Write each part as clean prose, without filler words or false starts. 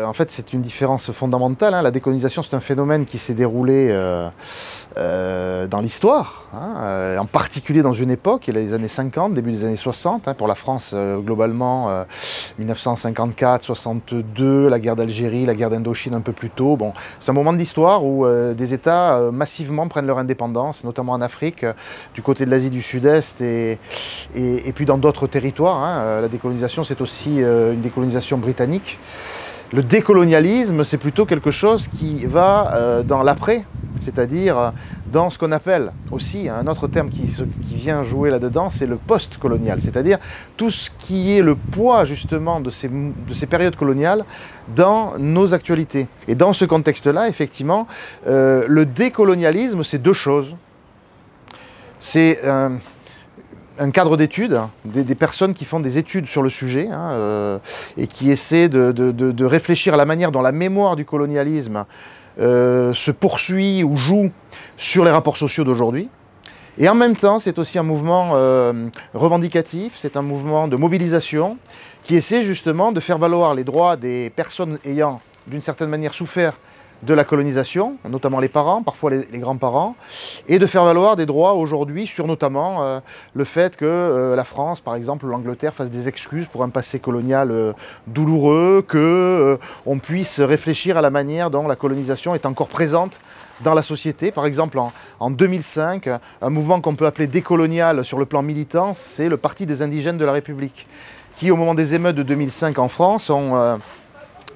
en fait, c'est une différence fondamentale, hein. La décolonisation, c'est un phénomène qui s'est déroulé dans l'histoire, hein, en particulier dans une époque, les années 50, début des années 60, hein, pour la France, globalement, 1954, 62, la guerre d'Algérie, la guerre d'Indochine un peu plus tôt. Bon, c'est un moment de l'histoire où des États massivement prennent leur indépendance, notamment en Afrique, du côté de l'Asie du Sud-Est et puis dans d'autres territoires, hein. La décolonisation, c'est aussi une décolonisation britannique. Le décolonialisme, c'est plutôt quelque chose qui va dans l'après, c'est-à-dire dans ce qu'on appelle aussi, un autre terme qui vient jouer là-dedans, c'est le post-colonial, c'est-à-dire tout ce qui est le poids justement de ces périodes coloniales dans nos actualités. Et dans ce contexte-là, effectivement, le décolonialisme, c'est deux choses. C'est un cadre d'études, des personnes qui font des études sur le sujet, hein, et qui essaient de réfléchir à la manière dont la mémoire du colonialisme se poursuit ou joue sur les rapports sociaux d'aujourd'hui. Et en même temps, c'est aussi un mouvement revendicatif, c'est un mouvement de mobilisation qui essaie justement de faire valoir les droits des personnes ayant d'une certaine manière souffert de la colonisation, notamment les parents, parfois les grands-parents, et de faire valoir des droits aujourd'hui sur notamment le fait que la France, par exemple, ou l'Angleterre fassent des excuses pour un passé colonial douloureux, qu'on puisse réfléchir à la manière dont la colonisation est encore présente dans la société. Par exemple, en 2005, un mouvement qu'on peut appeler décolonial sur le plan militant, c'est le Parti des indigènes de la République, qui, au moment des émeutes de 2005 en France,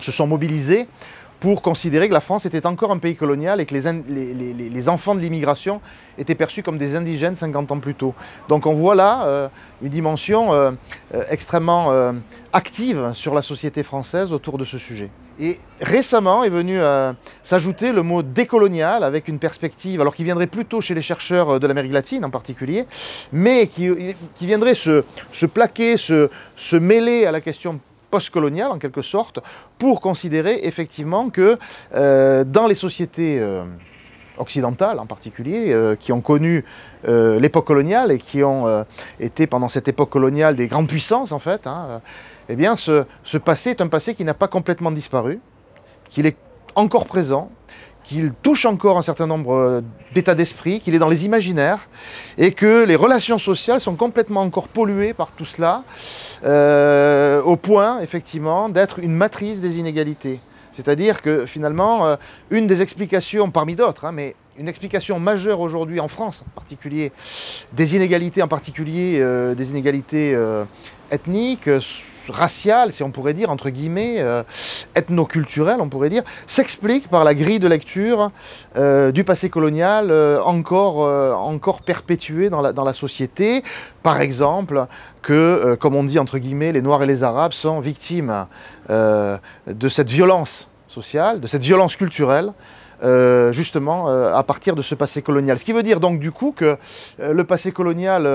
se sont mobilisés pour considérer que la France était encore un pays colonial et que les enfants de l'immigration étaient perçus comme des indigènes 50 ans plus tôt. Donc on voit là une dimension extrêmement active sur la société française autour de ce sujet. Et récemment est venu s'ajouter le mot décolonial avec une perspective, alors qui viendrait plutôt chez les chercheurs de l'Amérique latine en particulier, mais qui viendrait se plaquer, se mêler à la question post-coloniale en quelque sorte, pour considérer effectivement que dans les sociétés occidentales en particulier, qui ont connu l'époque coloniale et qui ont été pendant cette époque coloniale des grandes puissances en fait, hein, eh bien ce passé est un passé qui n'a pas complètement disparu, qu'il est encore présent, qu'il touche encore un certain nombre d'états d'esprit, qu'il est dans les imaginaires, et que les relations sociales sont complètement encore polluées par tout cela, au point, effectivement, d'être une matrice des inégalités. C'est-à-dire que, finalement, une des explications, parmi d'autres, hein, mais une explication majeure aujourd'hui en France, en particulier, des inégalités, en particulier des inégalités ethniques, raciale, si on pourrait dire, entre guillemets, ethno-culturelle, on pourrait dire, s'explique par la grille de lecture du passé colonial encore perpétué dans la société. Par exemple, que, comme on dit, entre guillemets, les Noirs et les Arabes sont victimes de cette violence sociale, de cette violence culturelle, justement à partir de ce passé colonial. Ce qui veut dire donc du coup que le passé colonial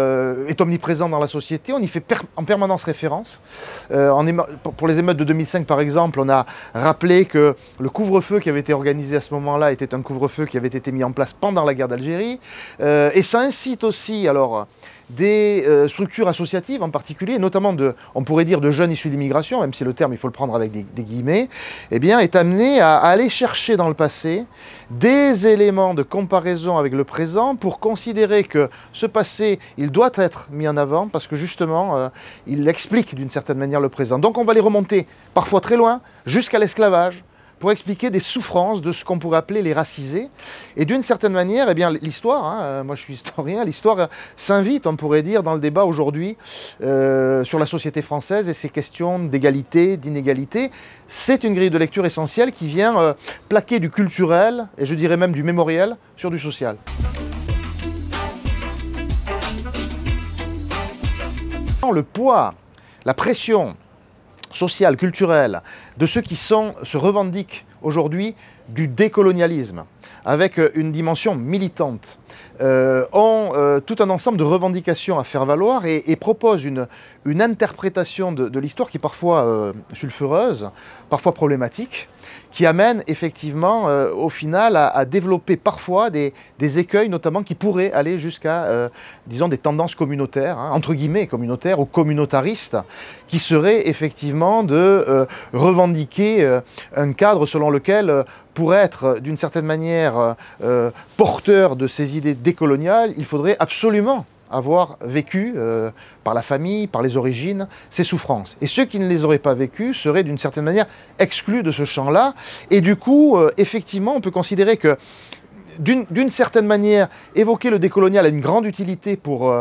est omniprésent dans la société, on y fait en permanence référence. Pour les émeutes de 2005 par exemple, on a rappelé que le couvre-feu qui avait été organisé à ce moment-là était un couvre-feu qui avait été mis en place pendant la guerre d'Algérie, et ça incite aussi alors des structures associatives en particulier, notamment on pourrait dire de jeunes issus d'immigration, même si le terme il faut le prendre avec des guillemets, eh bien, est amené à aller chercher dans le passé des éléments de comparaison avec le présent pour considérer que ce passé, il doit être mis en avant parce que justement, il explique d'une certaine manière le présent. Donc on va les remonter parfois très loin, jusqu'à l'esclavage, pour expliquer des souffrances de ce qu'on pourrait appeler les racisés. Et d'une certaine manière, eh bien, l'histoire, hein, moi je suis historien, l'histoire s'invite, on pourrait dire, dans le débat aujourd'hui sur la société française et ces questions d'égalité, d'inégalité. C'est une grille de lecture essentielle qui vient plaquer du culturel, et je dirais même du mémoriel, sur du social. Le poids, la pression sociale, culturelle, de ceux qui se revendiquent aujourd'hui du décolonialisme, avec une dimension militante, ont tout un ensemble de revendications à faire valoir et proposent une interprétation de l'histoire qui est parfois sulfureuse, parfois problématique, qui amène effectivement au final à développer parfois des écueils notamment qui pourraient aller jusqu'à, disons, des tendances communautaires, hein, entre guillemets communautaires ou communautaristes, qui seraient effectivement de revendiquer un cadre selon lequel pour être d'une certaine manière porteur de ces idées décoloniales, il faudrait absolument avoir vécu par la famille, par les origines, ces souffrances. Et ceux qui ne les auraient pas vécues seraient d'une certaine manière exclus de ce champ-là. Et du coup, effectivement, on peut considérer que d'une certaine manière, évoquer le décolonial a une grande utilité pour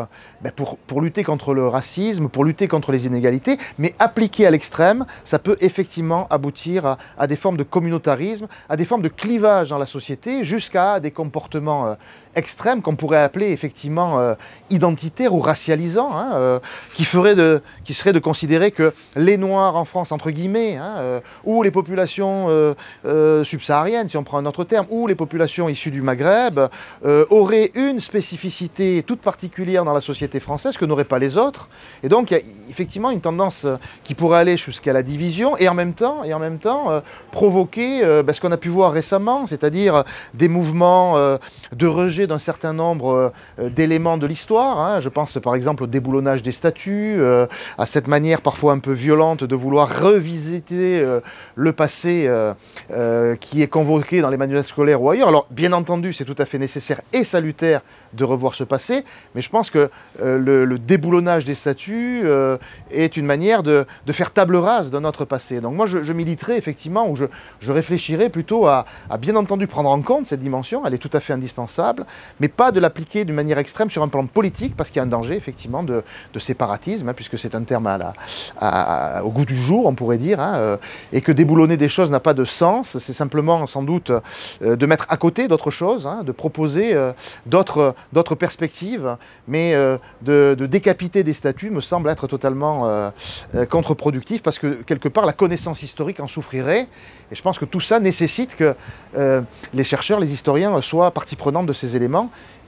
lutter contre le racisme, pour lutter contre les inégalités, mais appliqué à l'extrême, ça peut effectivement aboutir à des formes de communautarisme, à des formes de clivage dans la société, jusqu'à des comportements extrêmes qu'on pourrait appeler effectivement identitaires ou racialisants, hein, qui seraient de considérer que les Noirs en France, entre guillemets, hein, ou les populations subsahariennes, si on prend un autre terme, ou les populations issues du Maghreb, auraient une spécificité toute particulière dans la société française que n'auraient pas les autres. Et donc, il y a effectivement une tendance qui pourrait aller jusqu'à la division et en même temps provoquer ce qu'on a pu voir récemment, c'est-à-dire des mouvements de rejet d'un certain nombre d'éléments de l'histoire. Hein. Je pense par exemple au déboulonnage des statues, à cette manière parfois un peu violente de vouloir revisiter le passé qui est convoqué dans les manuels scolaires ou ailleurs. Alors, bien entendu, c'est tout à fait nécessaire et salutaire de revoir ce passé, mais je pense que le déboulonnage des statues est une manière de faire table rase de notre passé. Donc moi, je militerais effectivement, ou je réfléchirais plutôt à bien entendu prendre en compte cette dimension, elle est tout à fait indispensable, mais pas de l'appliquer d'une manière extrême sur un plan politique, parce qu'il y a un danger effectivement de séparatisme, hein, puisque c'est un terme au goût du jour, on pourrait dire, hein, et que déboulonner des choses n'a pas de sens, c'est simplement sans doute de mettre à côté d'autres choses, hein, de proposer d'autres perspectives, mais de décapiter des statues me semble être totalement contre-productif, parce que quelque part la connaissance historique en souffrirait, et je pense que tout ça nécessite que les chercheurs, les historiens soient partie prenante de ces éléments,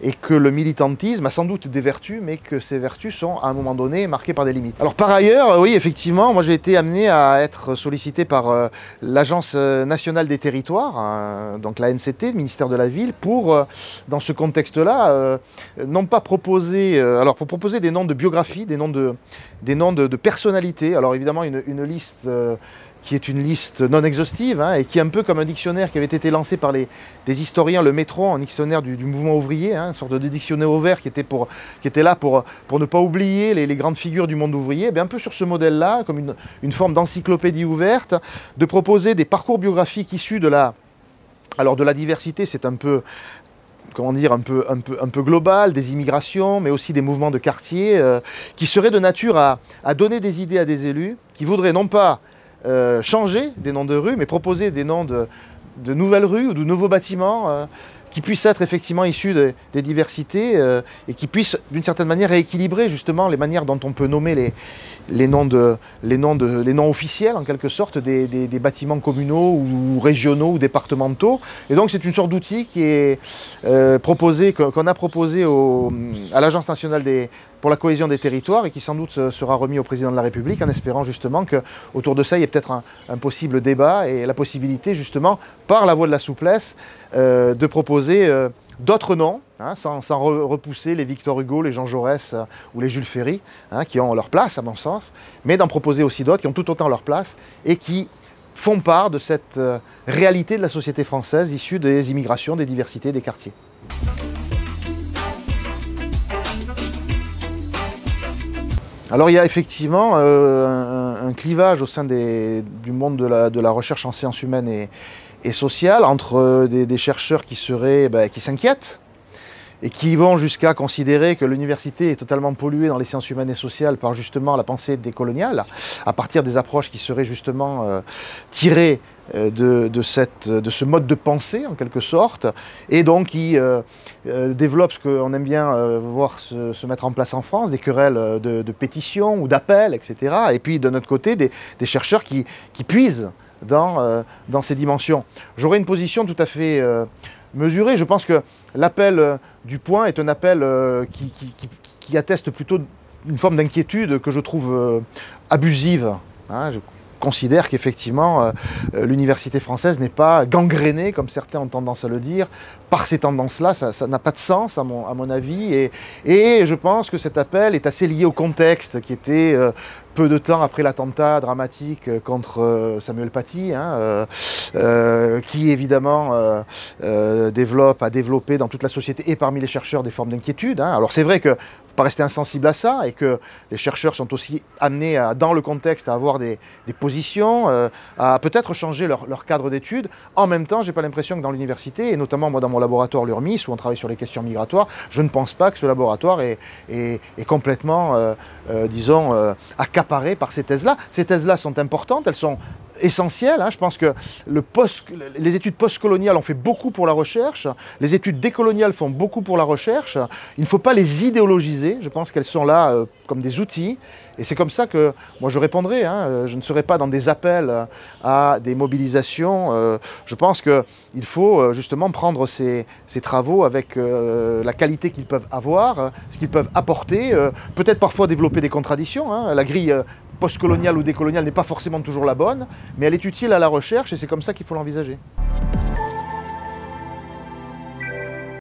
et que le militantisme a sans doute des vertus, mais que ces vertus sont à un moment donné marquées par des limites. Alors par ailleurs, oui, effectivement, moi j'ai été amené à être sollicité par l'Agence nationale des territoires, hein, donc la NCT, le ministère de la Ville, pour, dans ce contexte-là, non pas proposer, pour proposer des noms de biographies, des noms de personnalités. Alors évidemment, une liste qui est une liste non exhaustive, hein, et qui est un peu comme un dictionnaire qui avait été lancé par des historiens, le Métro, un dictionnaire du mouvement ouvrier, hein, une sorte de dictionnaire ouvert qui était là pour ne pas oublier les grandes figures du monde ouvrier. Un peu sur ce modèle-là, comme une forme d'encyclopédie ouverte, de proposer des parcours biographiques issus de la diversité, c'est un peu, comment dire, un peu global, des immigrations, mais aussi des mouvements de quartier, qui seraient de nature à donner des idées à des élus, qui voudraient non pas changer des noms de rues, mais proposer des noms de nouvelles rues ou de nouveaux bâtiments qui puissent être effectivement issus des diversités et qui puissent d'une certaine manière rééquilibrer justement les manières dont on peut nommer les noms officiels en quelque sorte des bâtiments communaux ou régionaux ou départementaux. Et donc c'est une sorte d'outil qui est proposé, qu'on a proposé à l'Agence nationale pour la cohésion des territoires et qui sans doute sera remis au président de la République en espérant justement qu'autour de ça il y ait peut-être un possible débat et la possibilité justement par la voie de la souplesse de proposer d'autres noms, hein, sans repousser les Victor Hugo, les Jean Jaurès ou les Jules Ferry, hein, qui ont leur place à mon sens, mais d'en proposer aussi d'autres qui ont tout autant leur place et qui font part de cette réalité de la société française issue des immigrations, des diversités, des quartiers. Alors il y a effectivement un clivage au sein du monde de la recherche en sciences humaines et sociales entre des chercheurs qui s'inquiètent et qui vont jusqu'à considérer que l'université est totalement polluée dans les sciences humaines et sociales par justement la pensée décoloniale, à partir des approches qui seraient justement tirées de ce mode de pensée en quelque sorte, et donc qui développe ce qu'on aime bien voir se mettre en place en France, des querelles de pétitions ou d'appels, etc. Et puis de notre côté, des chercheurs qui puisent dans ces dimensions. J'aurais une position tout à fait mesurée. Je pense que l'appel du Point est un appel qui atteste plutôt une forme d'inquiétude que je trouve abusive. Hein. considère qu'effectivement l'université française n'est pas gangrénée, comme certains ont tendance à le dire, par ces tendances-là. Ça n'a pas de sens à mon avis, et je pense que cet appel est assez lié au contexte qui était peu de temps après l'attentat dramatique contre Samuel Paty, qui évidemment a développé dans toute la société et parmi les chercheurs des formes d'inquiétude. Alors c'est vrai que pas rester insensible à ça, et que les chercheurs sont aussi amenés dans le contexte à avoir des positions, à peut-être changer leur cadre d'études. En même temps, j'ai pas l'impression que dans l'université, et notamment moi dans mon laboratoire l'URMIS, où on travaille sur les questions migratoires, je ne pense pas que ce laboratoire est complètement, disons, accaparé par ces thèses-là. Ces thèses-là sont importantes, elles sont essentielles. Je pense que les études postcoloniales ont fait beaucoup pour la recherche, les études décoloniales font beaucoup pour la recherche. Il ne faut pas les idéologiser, je pense qu'elles sont là comme des outils, et c'est comme ça que moi je répondrai. Je ne serai pas dans des appels à des mobilisations. Je pense qu'il faut justement prendre ces travaux avec la qualité qu'ils peuvent avoir, ce qu'ils peuvent apporter, peut-être parfois développer des contradictions. La grille postcoloniale ou décoloniale n'est pas forcément toujours la bonne, mais elle est utile à la recherche, et c'est comme ça qu'il faut l'envisager.